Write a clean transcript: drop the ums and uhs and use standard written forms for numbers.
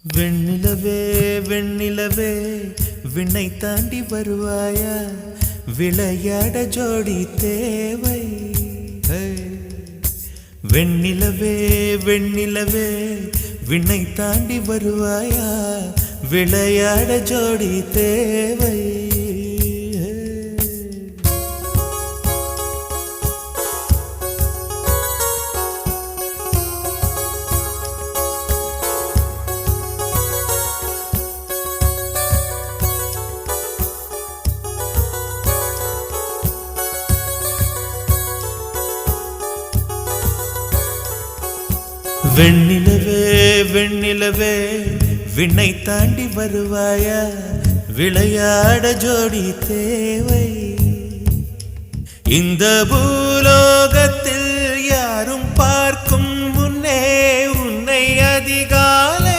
வெண்ணிலவே வெண்ணிலவே விண்ணை தாண்டி வருவாயா, விளையாட ஜோடி தேவை. வெண்ணிலவே வெண்ணிலவே விண்ணை தாண்டி வருவாயா, விளையாட ஜோடி தேவை. வெண்ணிலவே வெண்ணிலவே விண்ணை தாண்டி வருவாயா, விளையாட ஜோடி தேவை. இந்த பூலோகத்தில் யாரும் பார்க்கும் முன்னே உன்னை அதிகாலை